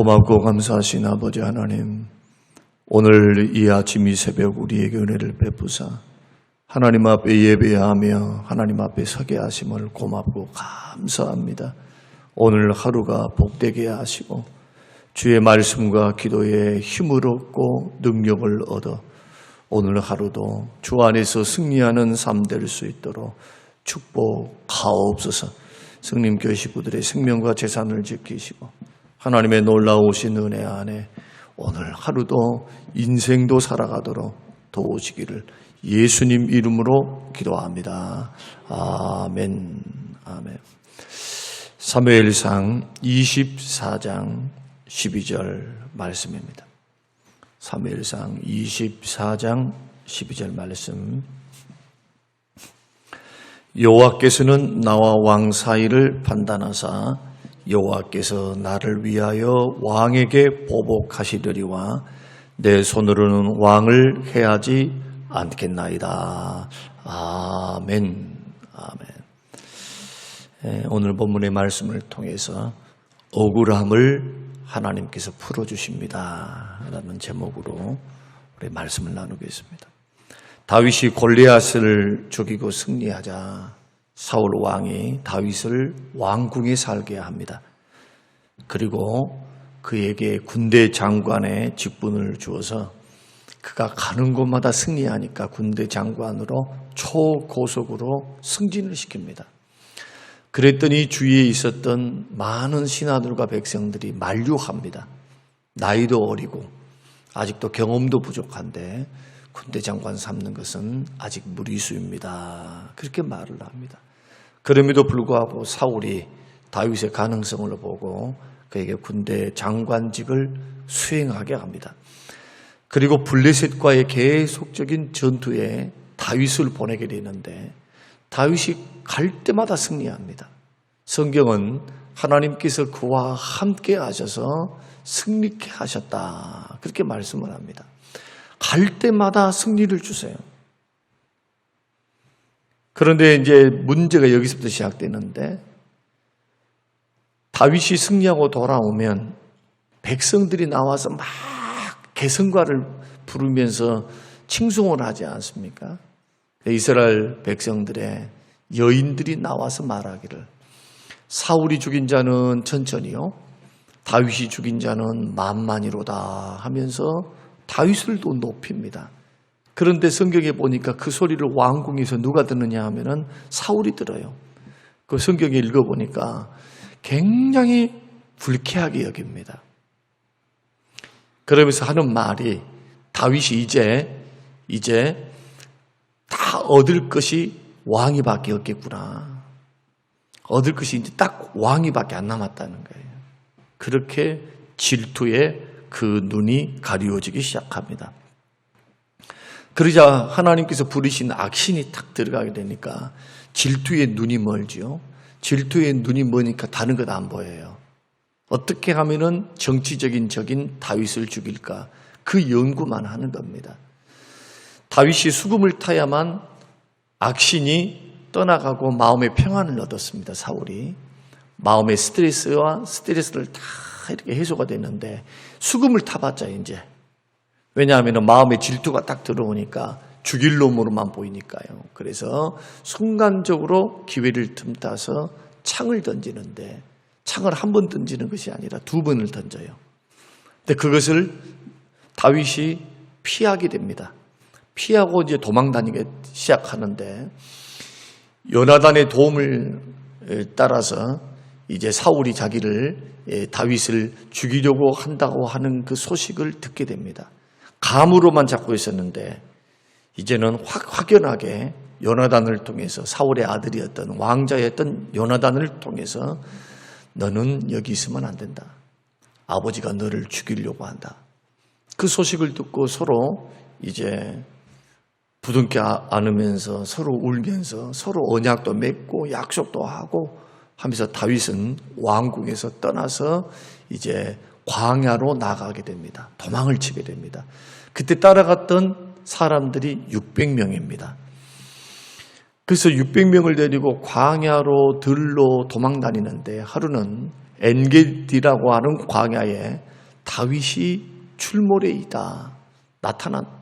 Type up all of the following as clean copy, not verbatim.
고맙고 감사하신 아버지 하나님, 오늘 이 아침 이 새벽 우리에게 은혜를 베푸사 하나님 앞에 예배하며 하나님 앞에 서게 하심을 고맙고 감사합니다. 오늘 하루가 복되게 하시고 주의 말씀과 기도에 힘을 얻고 능력을 얻어 오늘 하루도 주 안에서 승리하는 삶 될 수 있도록 축복하옵소서. 성령님께 식구들의 생명과 재산을 지키시고 하나님의 놀라우신 은혜 안에 오늘 하루도 인생도 살아가도록 도우시기를 예수님 이름으로 기도합니다. 아멘. 아멘. 사무엘상 24장 12절 말씀입니다. 사무엘상 24장 12절 말씀. 여호와께서는 나와 왕 사이를 판단하사 여호와께서 나를 위하여 왕에게 보복하시려니와 내 손으로는 왕을 해하지 않겠나이다. 아멘. 아멘. 오늘 본문의 말씀을 통해서 억울함을 하나님께서 풀어주십니다 라는 제목으로 우리 말씀을 나누겠습니다. 다윗이 골리앗을 죽이고 승리하자 사울 왕이 다윗을 왕궁에 살게 합니다. 그리고 그에게 군대 장관의 직분을 주어서 그가 가는 곳마다 승리하니까 군대 장관으로 초고속으로 승진을 시킵니다. 그랬더니 주위에 있었던 많은 신하들과 백성들이 만류합니다. 나이도 어리고 아직도 경험도 부족한데 군대 장관 삼는 것은 아직 무리수입니다. 그렇게 말을 합니다. 그럼에도 불구하고 사울이 다윗의 가능성을 보고 그에게 군대 장관직을 수행하게 합니다. 그리고 블레셋과의 계속적인 전투에 다윗을 보내게 되는데 다윗이 갈 때마다 승리합니다. 성경은 하나님께서 그와 함께 하셔서 승리케 하셨다 그렇게 말씀을 합니다. 갈 때마다 승리를 주세요. 그런데 이제 문제가 여기서부터 시작되는데 다윗이 승리하고 돌아오면 백성들이 나와서 막 개성가를 부르면서 칭송을 하지 않습니까? 이스라엘 백성들의 여인들이 나와서 말하기를 사울이 죽인 자는 천천히요 다윗이 죽인 자는 만만이로다 하면서 다윗을 또 높입니다. 그런데 성경에 보니까 그 소리를 왕궁에서 누가 듣느냐 하면은 사울이 들어요. 그 성경에 읽어보니까 굉장히 불쾌하게 여깁니다. 그러면서 하는 말이 다윗이 이제 다 얻을 것이 왕위밖에 없겠구나. 얻을 것이 이제 딱 왕위밖에 안 남았다는 거예요. 그렇게 질투에 그 눈이 가리워지기 시작합니다. 그러자 하나님께서 부르신 악신이 탁 들어가게 되니까 질투의 눈이 멀지요. 질투의 눈이 머니까 다른 것 안 보여요. 어떻게 하면은 정치적인 적인 다윗을 죽일까 그 연구만 하는 겁니다. 다윗이 수금을 타야만 악신이 떠나가고 마음의 평안을 얻었습니다. 사울이 마음의 스트레스를 다 이렇게 해소가 됐는데 수금을 타봤자 이제 왜냐하면 마음의 질투가 딱 들어오니까 죽일 놈으로만 보이니까요. 그래서 순간적으로 기회를 틈타서 창을 던지는데 창을 한 번 던지는 것이 아니라 두 번을 던져요. 근데 그것을 다윗이 피하게 됩니다. 피하고 이제 도망다니기 시작하는데 요나단의 도움을 따라서 이제 사울이 자기를 다윗을 죽이려고 한다고 하는 그 소식을 듣게 됩니다. 감으로만 잡고 있었는데 이제는 확연하게 요나단을 통해서 사울의 아들이었던 왕자였던 요나단을 통해서 너는 여기 있으면 안 된다. 아버지가 너를 죽이려고 한다. 그 소식을 듣고 서로 이제 부둥켜 안으면서 서로 울면서 서로 언약도 맺고 약속도 하고 하면서 다윗은 왕궁에서 떠나서 이제 광야로 나가게 됩니다. 도망을 치게 됩니다. 그때 따라갔던 사람들이 600명입니다. 그래서 600명을 데리고 광야로 들로 도망다니는데 하루는 엔게디라고 하는 광야에 다윗이 출몰해이다.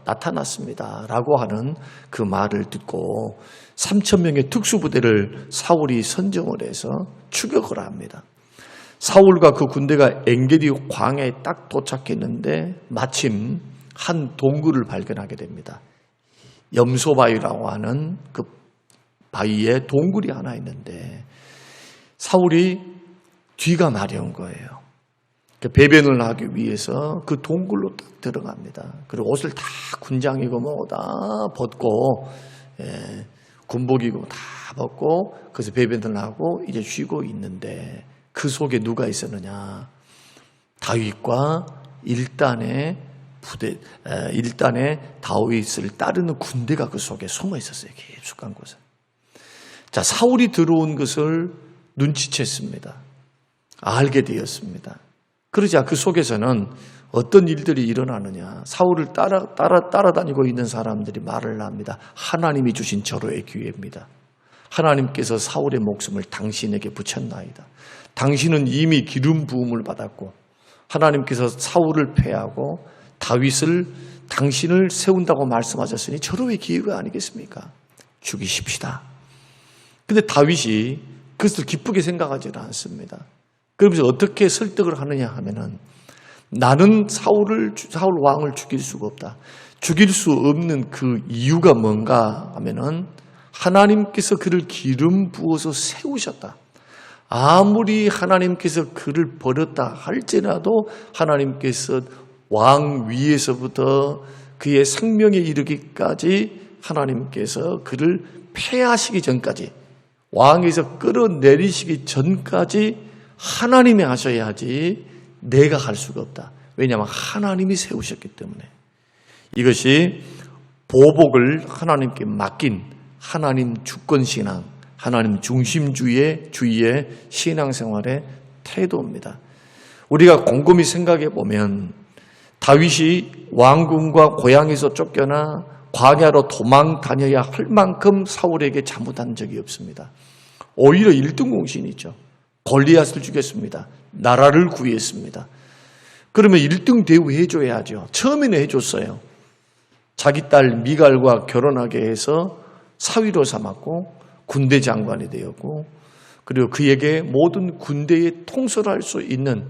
나타났습니다. 라고 하는 그 말을 듣고 3,000명의 특수부대를 사울이 선정을 해서 추격을 합니다. 사울과 그 군대가 엔게디 광야에 딱 도착했는데 마침 한 동굴을 발견하게 됩니다. 염소바위라고 하는 그 바위에 동굴이 하나 있는데 사울이 뒤가 마려운 거예요. 배변을 하기 위해서 그 동굴로 딱 들어갑니다. 그리고 옷을 다 군장이고 뭐 다 벗고 군복이고 다 벗고 그래서 배변을 하고 이제 쉬고 있는데 그 속에 누가 있었느냐? 다윗과 일단의 다윗을 따르는 군대가 그 속에 숨어 있었어요. 깊숙한 곳에. 자, 사울이 들어온 것을 눈치챘습니다. 알게 되었습니다. 그러자 그 속에서는 어떤 일들이 일어나느냐. 사울을 따라다니고 있는 사람들이 말을 합니다. 하나님이 주신 절호의 기회입니다. 하나님께서 사울의 목숨을 당신에게 붙였나이다. 당신은 이미 기름 부음을 받았고 하나님께서 사울을 패하고 당신을 세운다고 말씀하셨으니 절호의 기회가 아니겠습니까? 죽이십시다. 근데 다윗이 그것을 기쁘게 생각하지는 않습니다. 그러면서 어떻게 설득을 하느냐 하면은 나는 사울 왕을 죽일 수가 없다. 죽일 수 없는 그 이유가 뭔가 하면은 하나님께서 그를 기름 부어서 세우셨다. 아무리 하나님께서 그를 버렸다 할지라도 하나님께서 왕 위에서부터 그의 생명에 이르기까지 하나님께서 그를 폐하시기 전까지 왕에서 끌어내리시기 전까지 하나님이 하셔야지 내가 할 수가 없다. 왜냐하면 하나님이 세우셨기 때문에. 이것이 보복을 하나님께 맡긴 하나님 주권신앙, 하나님 중심주의의 신앙생활의 태도입니다. 우리가 곰곰이 생각해 보면 다윗이 왕궁과 고향에서 쫓겨나 광야로 도망 다녀야 할 만큼 사울에게 잘못한 적이 없습니다. 오히려 1등 공신이죠. 골리앗을 죽였습니다. 나라를 구했습니다. 그러면 1등 대우해줘야죠. 처음에는 해줬어요. 자기 딸 미갈과 결혼하게 해서 사위로 삼았고 군대 장관이 되었고 그리고 그에게 모든 군대에 통솔할 수 있는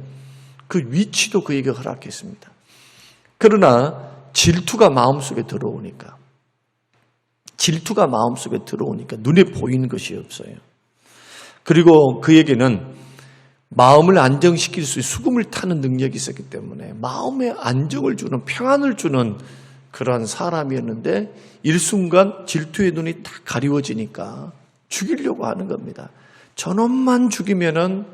그 위치도 그에게 허락했습니다. 그러나 질투가 마음속에 들어오니까 눈에 보이는 것이 없어요. 그리고 그에게는 마음을 안정시킬 수 있는 수금을 타는 능력이 있었기 때문에 마음에 안정을 주는 평안을 주는 그러한 사람이었는데 일순간 질투의 눈이 딱 가리워지니까 죽이려고 하는 겁니다. 저놈만 죽이면은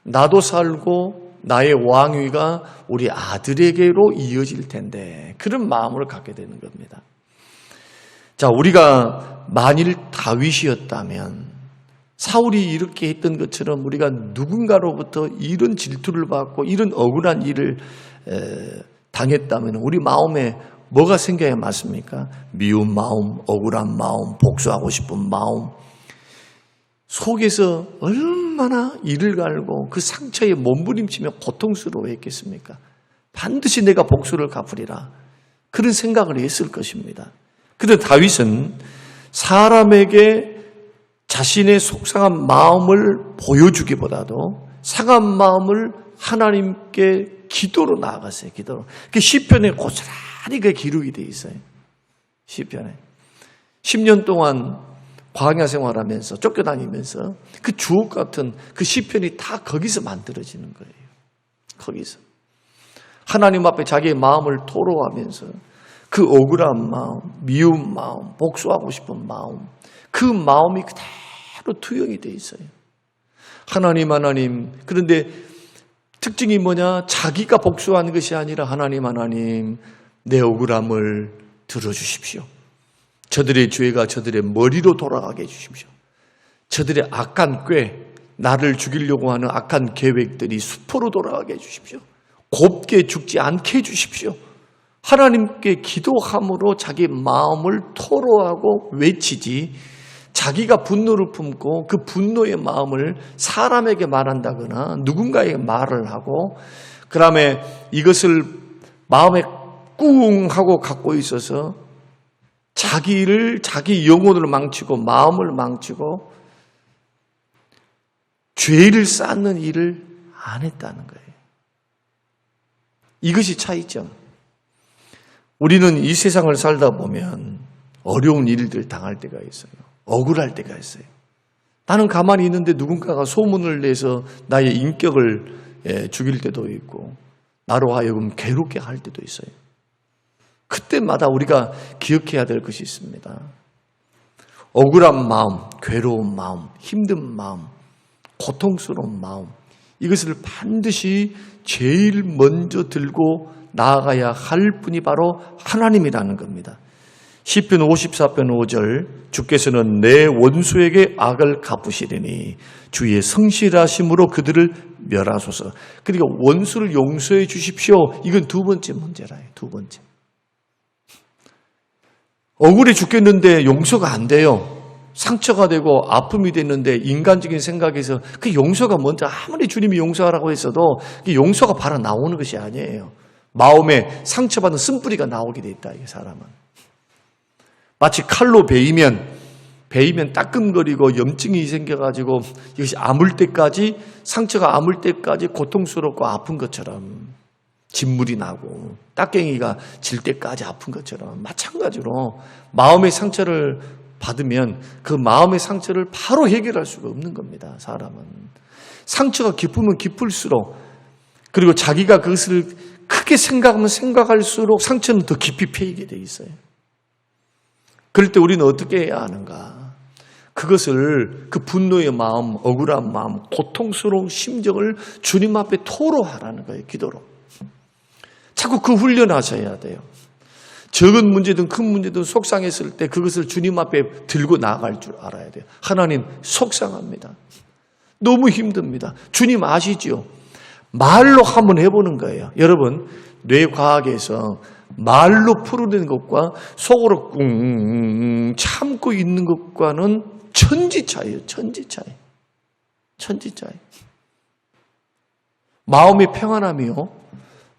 나도 살고 나의 왕위가 우리 아들에게로 이어질 텐데 그런 마음을 갖게 되는 겁니다. 자, 우리가 만일 다윗이었다면 사울이 이렇게 했던 것처럼 우리가 누군가로부터 이런 질투를 받고 이런 억울한 일을 당했다면 우리 마음에 뭐가 생겨야 맞습니까? 미운 마음, 억울한 마음, 복수하고 싶은 마음, 속에서 얼마나 이를 갈고 그 상처에 몸부림치며 고통스러워했겠습니까? 반드시 내가 복수를 갚으리라. 그런 생각을 했을 것입니다. 그런데 다윗은 사람에게 자신의 속상한 마음을 보여주기보다도 상한 마음을 하나님께 기도로 나아갔어요. 기도로. 그 시편에 고스란히 그 기록이 되어 있어요. 시편에 10년 동안 광야 생활하면서 쫓겨다니면서 그 주옥 같은 그 시편이 다 거기서 만들어지는 거예요. 거기서 하나님 앞에 자기의 마음을 토로하면서 그 억울한 마음, 미운 마음, 복수하고 싶은 마음, 그 마음이 그대로 투영이 돼 있어요. 하나님. 그런데 특징이 뭐냐? 자기가 복수하는 것이 아니라 하나님, 내 억울함을 들어주십시오. 저들의 죄가 저들의 머리로 돌아가게 해주십시오. 저들의 악한 꾀, 나를 죽이려고 하는 악한 계획들이 수포로 돌아가게 해주십시오. 곱게 죽지 않게 해주십시오. 하나님께 기도함으로 자기 마음을 토로하고 외치지 자기가 분노를 품고 그 분노의 마음을 사람에게 말한다거나 누군가에게 말을 하고 그 다음에 이것을 마음에 꿍 하고 갖고 있어서 자기 영혼을 망치고 마음을 망치고 죄를 쌓는 일을 안 했다는 거예요. 이것이 차이점. 우리는 이 세상을 살다 보면 어려운 일들 당할 때가 있어요. 억울할 때가 있어요. 나는 가만히 있는데 누군가가 소문을 내서 나의 인격을 죽일 때도 있고 나로 하여금 괴롭게 할 때도 있어요. 그때마다 우리가 기억해야 될 것이 있습니다. 억울한 마음, 괴로운 마음, 힘든 마음, 고통스러운 마음, 이것을 반드시 제일 먼저 들고 나아가야 할 분이 바로 하나님이라는 겁니다. 시편 54편 5절, 주께서는 내 원수에게 악을 갚으시리니 주의 성실하심으로 그들을 멸하소서. 그러니까 원수를 용서해 주십시오. 이건 두 번째 문제라요. 두 번째. 억울해 죽겠는데 용서가 안 돼요. 상처가 되고 아픔이 됐는데 인간적인 생각에서 그 용서가 먼저 아무리 주님이 용서하라고 했어도 그 용서가 바로 나오는 것이 아니에요. 마음에 상처받은 쓴뿌리가 나오게 돼 있다, 이 사람은. 마치 칼로 베이면 따끔거리고 염증이 생겨가지고 이것이 아물 때까지, 상처가 아물 때까지 고통스럽고 아픈 것처럼, 진물이 나고 딱갱이가 질 때까지 아픈 것처럼, 마찬가지로 마음의 상처를 받으면 그 마음의 상처를 바로 해결할 수가 없는 겁니다. 사람은 상처가 깊으면 깊을수록, 그리고 자기가 그것을 크게 생각하면 생각할수록 상처는 더 깊이 패이게 돼 있어요. 그럴 때 우리는 어떻게 해야 하는가? 그것을, 그 분노의 마음, 억울한 마음, 고통스러운 심정을 주님 앞에 토로하라는 거예요. 기도로. 자꾸 그 훈련하셔야 돼요. 적은 문제든 큰 문제든 속상했을 때 그것을 주님 앞에 들고 나아갈 줄 알아야 돼요. 하나님, 속상합니다. 너무 힘듭니다. 주님 아시죠? 말로 한번 해보는 거예요. 여러분, 뇌과학에서 말로 풀어내는 것과 속으로 꿍 참고 있는 것과는 천지차이에요. 천지차이. 마음의 평안함이요,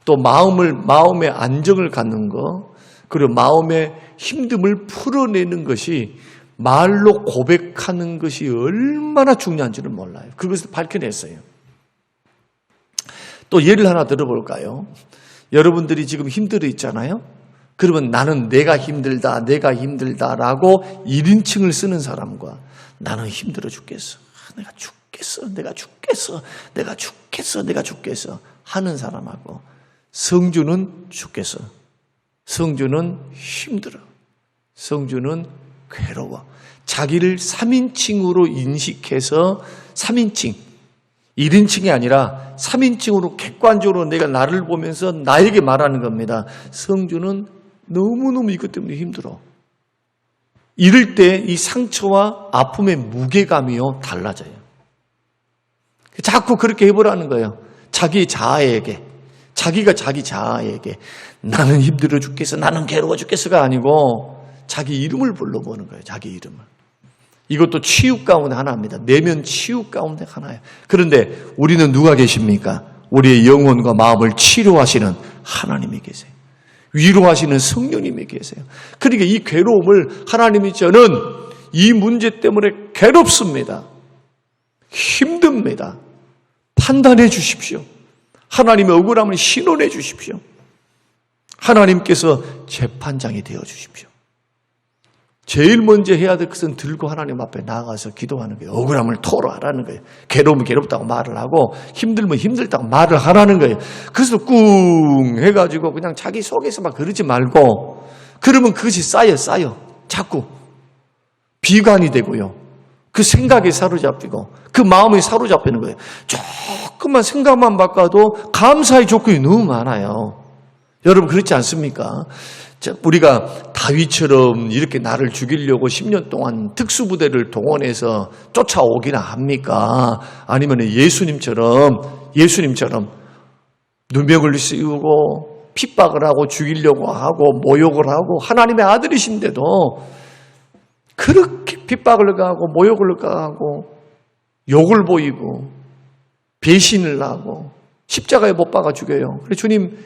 또 마음의 안정을 갖는 것, 그리고 마음의 힘듦을 풀어내는 것이 말로 고백하는 것이 얼마나 중요한지를 몰라요. 그것을 밝혀냈어요. 또 예를 하나 들어볼까요? 여러분들이 지금 힘들어 있잖아요. 그러면 나는 내가 힘들다라고 1인칭을 쓰는 사람과 나는 힘들어 죽겠어, 내가 죽겠어 하는 사람하고, 성주는 죽겠어, 성주는 힘들어, 성주는 괴로워, 자기를 3인칭으로 인식해서 3인칭, 1인칭이 아니라 3인칭으로 객관적으로 내가 나를 보면서 나에게 말하는 겁니다. 성주는 너무너무 이것 때문에 힘들어. 이럴 때 이 상처와 아픔의 무게감이요, 달라져요. 자꾸 그렇게 해보라는 거예요. 자기 자아에게, 자기가 자기 자아에게 나는 힘들어 죽겠어, 나는 괴로워 죽겠어가 아니고 자기 이름을 불러보는 거예요. 자기 이름을. 이것도 치유 가운데 하나입니다. 내면 치유 가운데 하나예요. 그런데 우리는 누가 계십니까? 우리의 영혼과 마음을 치료하시는 하나님이 계세요. 위로하시는 성령님이 계세요. 그러니까 이 괴로움을 하나님이, 저는 이 문제 때문에 괴롭습니다, 힘듭니다, 판단해 주십시오. 하나님의 억울함을 신원해 주십시오. 하나님께서 재판장이 되어 주십시오. 제일 먼저 해야 될 것은 들고 하나님 앞에 나아가서 기도하는 거예요. 억울함을 토로하라는 거예요. 괴로우면 괴롭다고 말을 하고 힘들면 힘들다고 말을 하라는 거예요. 그래서 꿍 해가지고 그냥 자기 속에서 막 그러지 말고, 그러면 그것이 쌓여 자꾸 비관이 되고요, 그 생각에 사로잡히고 그 마음에 사로잡히는 거예요. 조금만 생각만 바꿔도 감사의 조건이 너무 많아요. 여러분 그렇지 않습니까? 우리가 다윗처럼 이렇게 나를 죽이려고 10년 동안 특수부대를 동원해서 쫓아오기나 합니까? 아니면 예수님처럼 누명을 씌우고 핍박을 하고 죽이려고 하고 모욕을 하고, 하나님의 아들이신데도 그렇게 핍박을 가하고 모욕을 가하고 욕을 보이고 배신을 하고 십자가에 못 박아 죽여요. 그래 주님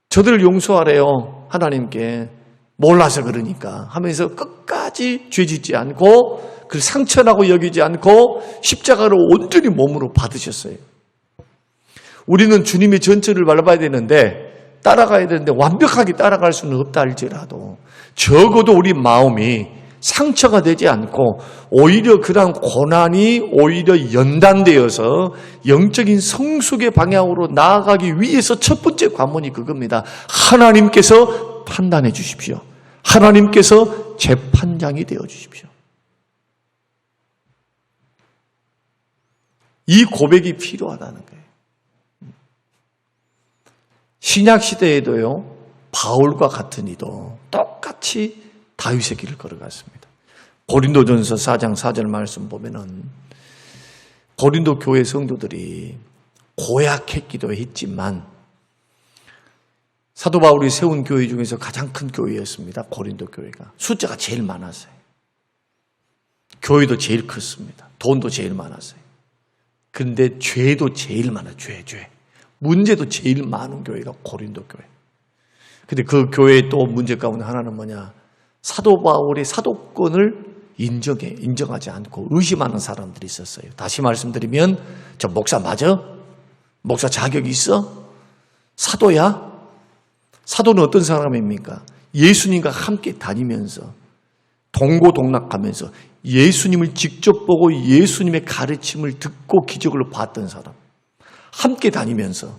저들을 용서하래요. 하나님께 몰라서 그러니까 하면서 끝까지 죄짓지 않고 그 상처라고 여기지 않고 십자가를 온전히 몸으로 받으셨어요. 우리는 주님의 전체를 밟아야 되는데 따라가야 되는데 완벽하게 따라갈 수는 없다 할지라도 적어도 우리 마음이 상처가 되지 않고 오히려 그런 고난이 오히려 연단되어서 영적인 성숙의 방향으로 나아가기 위해서 첫 번째 관문이 그겁니다. 하나님께서 판단해 주십시오. 하나님께서 재판장이 되어 주십시오. 이 고백이 필요하다는 거예요. 신약 시대에도요, 바울과 같은 이도 똑같이 다윗의 길을 걸어갔습니다. 고린도전서 4장 4절 말씀 보면은 고린도 교회 성도들이 고약했기도 했지만 사도 바울이 세운 교회 중에서 가장 큰 교회였습니다. 고린도 교회가. 숫자가 제일 많았어요. 교회도 제일 컸습니다. 돈도 제일 많았어요. 그런데 죄도 제일 많아요. 죄. 문제도 제일 많은 교회가 고린도 교회. 근데 그 교회의 또 문제 가운데 하나는 뭐냐? 사도 바울의 사도권을 인정하지 않고 의심하는 사람들이 있었어요. 다시 말씀드리면 저 목사 맞아? 목사 자격이 있어? 사도야? 사도는 어떤 사람입니까? 예수님과 함께 다니면서 동고동락하면서 예수님을 직접 보고 예수님의 가르침을 듣고 기적을 봤던 사람. 함께 다니면서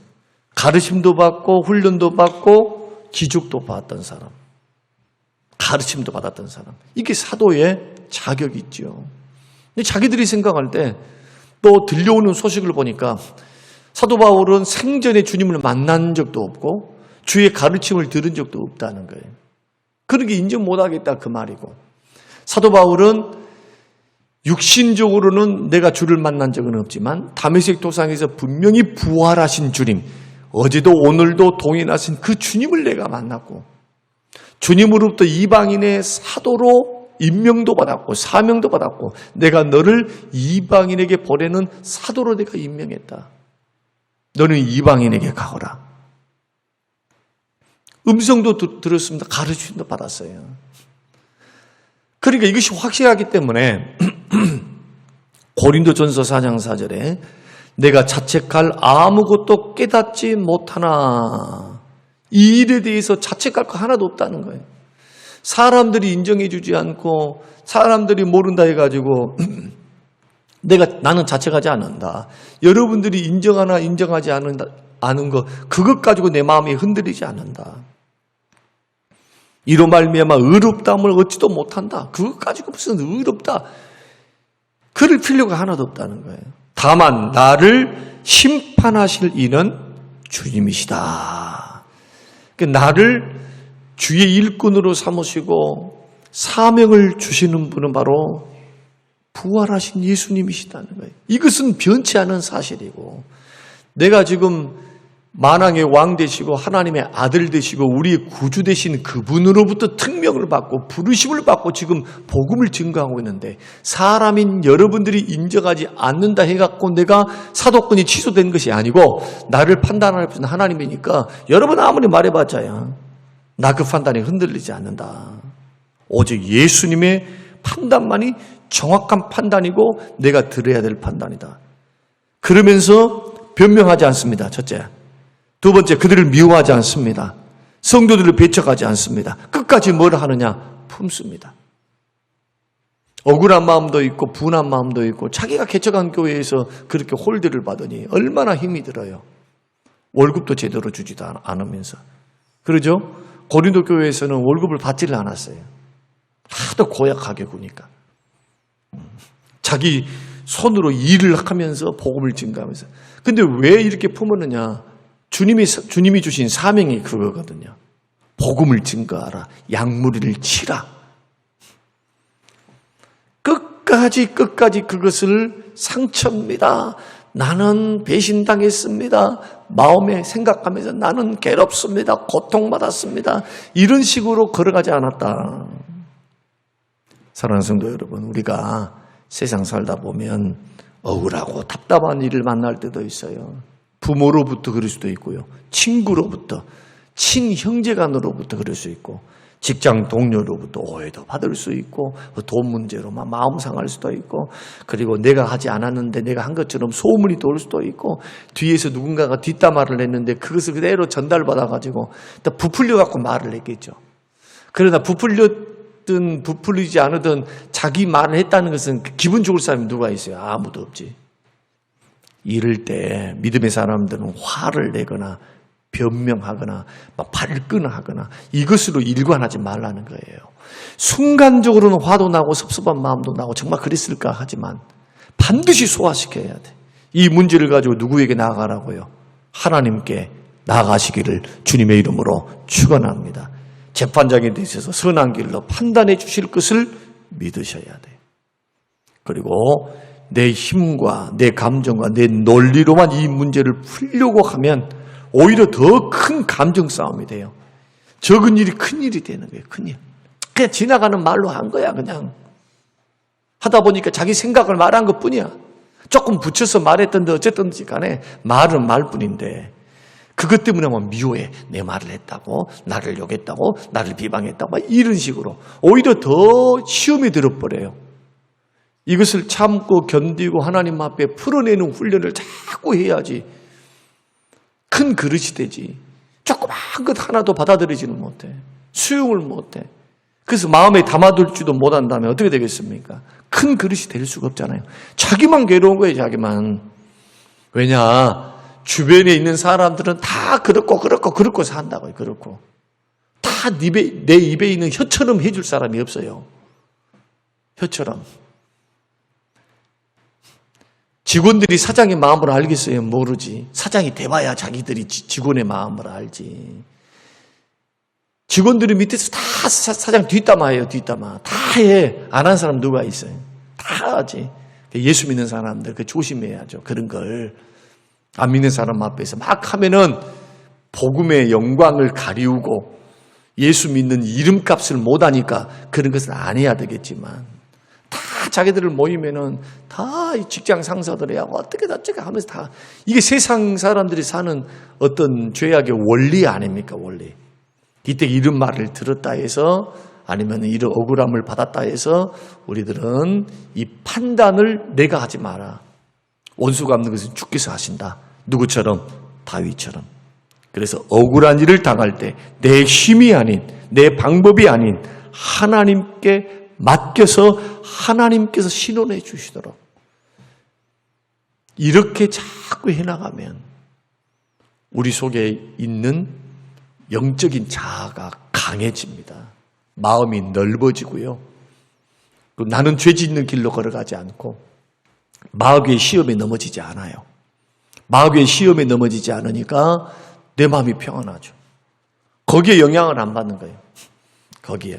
가르침도 받고 훈련도 받고 기적도 봤던 사람. 가르침도 받았던 사람. 이게 사도의 자격이 있죠. 근데 자기들이 생각할 때 또 들려오는 소식을 보니까 사도 바울은 생전에 주님을 만난 적도 없고 주의 가르침을 들은 적도 없다는 거예요. 그러게 인정 못하겠다 그 말이고, 사도 바울은 육신적으로는 내가 주를 만난 적은 없지만 다메섹 도상에서 분명히 부활하신 주님, 어제도 오늘도 동행하신 그 주님을 내가 만났고 주님으로부터 이방인의 사도로 임명도 받았고 사명도 받았고 내가 너를 이방인에게 보내는 사도로 내가 임명했다. 너는 이방인에게 가거라. 음성도 들었습니다. 가르침도 받았어요. 그러니까 이것이 확실하기 때문에 고린도전서 4장 4절에 내가 자책할 아무것도 깨닫지 못하나, 이 일에 대해서 자책할 거 하나도 없다는 거예요. 사람들이 인정해 주지 않고 사람들이 모른다 해가지고 나는 자책하지 않는다. 여러분들이 인정하나 인정하지 않은 거 그것 가지고 내 마음이 흔들리지 않는다. 이로 말미암아 의롭다함을 얻지도 못한다. 그것 가지고 무슨 의롭다. 그럴 필요가 하나도 없다는 거예요. 다만 나를 심판하실 이는 주님이시다. 나를 주의 일꾼으로 삼으시고 사명을 주시는 분은 바로 부활하신 예수님이시다는 거예요. 이것은 변치 않은 사실이고, 내가 지금 만왕의 왕 되시고 하나님의 아들 되시고 우리의 구주 되신 그분으로부터 특명을 받고 부르심을 받고 지금 복음을 증거하고 있는데, 사람인 여러분들이 인정하지 않는다 해갖고 내가 사도권이 취소된 것이 아니고 나를 판단할 분은 하나님이니까 여러분 아무리 말해봤자야 나 그 판단에 흔들리지 않는다. 오직 예수님의 판단만이 정확한 판단이고 내가 들어야 될 판단이다. 그러면서 변명하지 않습니다. 첫째. 두 번째, 그들을 미워하지 않습니다. 성도들을 배척하지 않습니다. 끝까지 뭘 하느냐? 품습니다. 억울한 마음도 있고 분한 마음도 있고 자기가 개척한 교회에서 그렇게 홀대를 받으니 얼마나 힘이 들어요. 월급도 제대로 주지도 않으면서. 그러죠? 고린도 교회에서는 월급을 받지를 않았어요. 하도 고약하게 구니까. 자기 손으로 일을 하면서 복음을 증거하면서. 근데 왜 이렇게 품었느냐? 주님이 주신 사명이 그거거든요. 복음을 증거하라. 양무리를 치라. 끝까지 그것을 상처입니다. 나는 배신당했습니다. 마음에 생각하면서 나는 괴롭습니다. 고통받았습니다. 이런 식으로 걸어가지 않았다. 사랑하는 성도 여러분, 우리가 세상 살다 보면 억울하고 답답한 일을 만날 때도 있어요. 부모로부터 그럴 수도 있고요. 친구로부터, 친형제간으로부터 그럴 수 있고, 직장 동료로부터 오해도 받을 수 있고, 돈 문제로만 마음 상할 수도 있고, 그리고 내가 하지 않았는데 내가 한 것처럼 소문이 돌 수도 있고, 뒤에서 누군가가 뒷담화를 했는데 그것을 그대로 전달받아가지고 또 부풀려갖고 말을 했겠죠. 그러다 부풀렸든 부풀리지 않으든 자기 말을 했다는 것은 기분 좋을 사람이 누가 있어요? 아무도 없지. 이럴 때 믿음의 사람들은 화를 내거나 변명하거나 발끈하거나 이것으로 일관하지 말라는 거예요. 순간적으로는 화도 나고 섭섭한 마음도 나고 정말 그랬을까 하지만 반드시 소화시켜야 돼. 이 문제를 가지고 누구에게 나아가라고요? 하나님께 나아가시기를 주님의 이름으로 축원합니다. 재판장에 대해서 선한 길로 판단해 주실 것을 믿으셔야 돼요. 그리고 내 힘과 내 감정과 내 논리로만 이 문제를 풀려고 하면 오히려 더 큰 감정 싸움이 돼요. 적은 일이 큰 일이 되는 거예요. 큰 일. 그냥 지나가는 말로 한 거야. 그냥 하다 보니까 자기 생각을 말한 것뿐이야. 조금 붙여서 말했던데 어쨌든 간에 말은 말뿐인데 그것 때문에 미워해. 내 말을 했다고, 나를 욕했다고, 나를 비방했다고 막 이런 식으로 오히려 더 시험이 들어버려요. 이것을 참고 견디고 하나님 앞에 풀어내는 훈련을 자꾸 해야지 큰 그릇이 되지. 조그만 것 하나도 받아들이지는 못해. 수용을 못해. 그래서 마음에 담아둘지도 못한다면 어떻게 되겠습니까? 큰 그릇이 될 수가 없잖아요. 자기만 괴로운 거예요. 자기만. 왜냐? 주변에 있는 사람들은 다 그렇고 산다고요. 그렇고. 다 내 입에 있는 혀처럼 해줄 사람이 없어요. 혀처럼. 직원들이 사장의 마음을 알겠어요? 모르지. 사장이 돼봐야 자기들이 직원의 마음을 알지. 직원들이 밑에서 다 사장 뒷담화해요. 뒷담화. 다 해. 안 한 사람 누가 있어요? 다 하지. 예수 믿는 사람들 그 조심해야죠. 그런 걸. 안 믿는 사람 앞에서 막 하면은 복음의 영광을 가리우고 예수 믿는 이름값을 못하니까 그런 것은 안 해야 되겠지만 다 자기들을 모이면은 다 직장 상사들이하고 어떻게 하면서 다 이게 세상 사람들이 사는 어떤 죄악의 원리 아닙니까? 원리. 이때 이런 말을 들었다 해서 아니면 이런 억울함을 받았다 해서 우리들은 이 판단을 내가 하지 마라. 원수 갚는 것은 주께서 하신다. 누구처럼? 다윗처럼. 그래서 억울한 일을 당할 때 내 힘이 아닌 내 방법이 아닌 하나님께 맡겨서 하나님께서 신원해 주시도록 이렇게 자꾸 해나가면 우리 속에 있는 영적인 자아가 강해집니다. 마음이 넓어지고요. 나는 죄 짓는 길로 걸어가지 않고 마귀의 시험에 넘어지지 않아요. 마귀의 시험에 넘어지지 않으니까 내 마음이 평안하죠. 거기에 영향을 안 받는 거예요. 거기에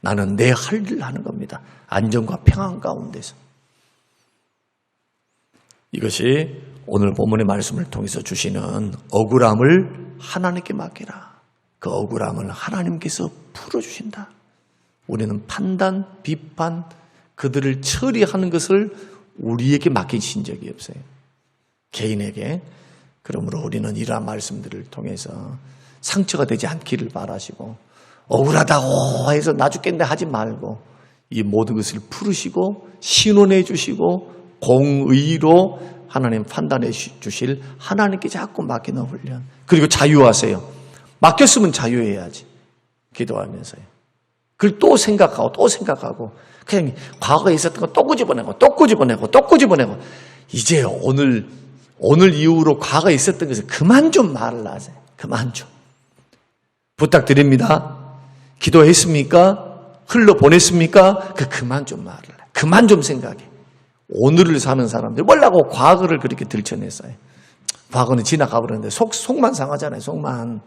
나는 내 할 일을 하는 겁니다. 안정과 평안 가운데서. 이것이 오늘 본문의 말씀을 통해서 주시는 억울함을 하나님께 맡기라. 그 억울함을 하나님께서 풀어주신다. 우리는 판단, 비판, 그들을 처리하는 것을 우리에게 맡기신 적이 없어요. 개인에게. 그러므로 우리는 이러한 말씀들을 통해서 상처가 되지 않기를 바라시고 억울하다고 해서 나 죽겠네 하지 말고 이 모든 것을 풀으시고 신원해 주시고 공의로 하나님 판단해 주실 하나님께 자꾸 맡기는 훈련. 그리고 자유하세요. 맡겼으면 자유해야지. 기도하면서요. 그걸 또 생각하고 그냥 과거에 있었던 거 또 끄집어내고 이제 오늘 이후로 과거에 있었던 것을 그만 좀 말을 하세요. 그만 좀. 부탁드립니다. 기도했습니까? 흘러보냈습니까? 그만 좀 말을 해. 그만 좀 생각해. 오늘을 사는 사람들 뭐라고 과거를 그렇게 들춰냈어요. 과거는 지나가 버렸는데 속만 상하잖아요. 속만.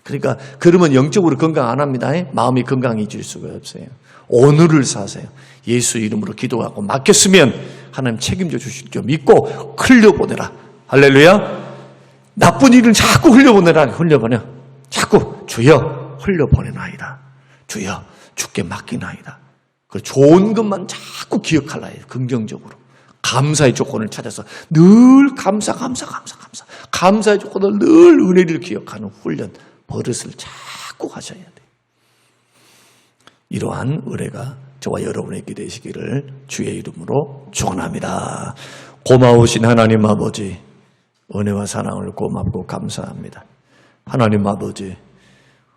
그러니까 그러면 영적으로 건강 안 합니다. 마음이 건강해질 수가 없어요. 오늘을 사세요. 예수 이름으로 기도하고 맡겼으면 하나님 책임져 주실 줄 믿고 흘려보내라. 할렐루야. 나쁜 일은 자꾸 흘려보내라. 자꾸 주여 흘려보내나이다. 주여 주께 맡기나이다. 그 좋은 것만 자꾸 기억하라 해요. 긍정적으로. 감사의 조건을 찾아서 늘 감사의 조건을 늘 은혜를 기억하는 훈련, 버릇을 자꾸 하셔야 돼요. 이러한 은혜가 저와 여러분에게 되시기를 주의 이름으로 축원합니다. 고마우신 하나님 아버지, 은혜와 사랑을 고맙고 감사합니다. 하나님 아버지,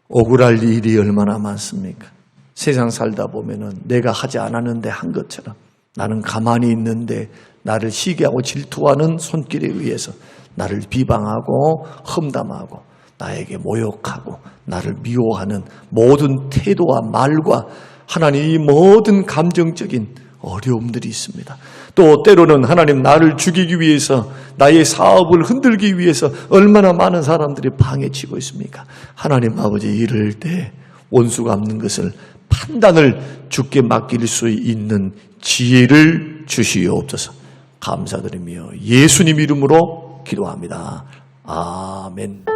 억울할 일이 얼마나 많습니까? 세상 살다 보면은 내가 하지 않았는데 한 것처럼 나는 가만히 있는데 나를 시기하고 질투하는 손길에 의해서 나를 비방하고 험담하고 나에게 모욕하고 나를 미워하는 모든 태도와 말과 하나님 이 모든 감정적인 어려움들이 있습니다. 또 때로는 하나님 나를 죽이기 위해서 나의 사업을 흔들기 위해서 얼마나 많은 사람들이 방해치고 있습니까? 하나님 아버지 이럴 때 원수가 없는 것을 판단을 주께 맡길 수 있는 지혜를 주시옵소서. 감사드리며 예수님 이름으로 기도합니다. 아멘.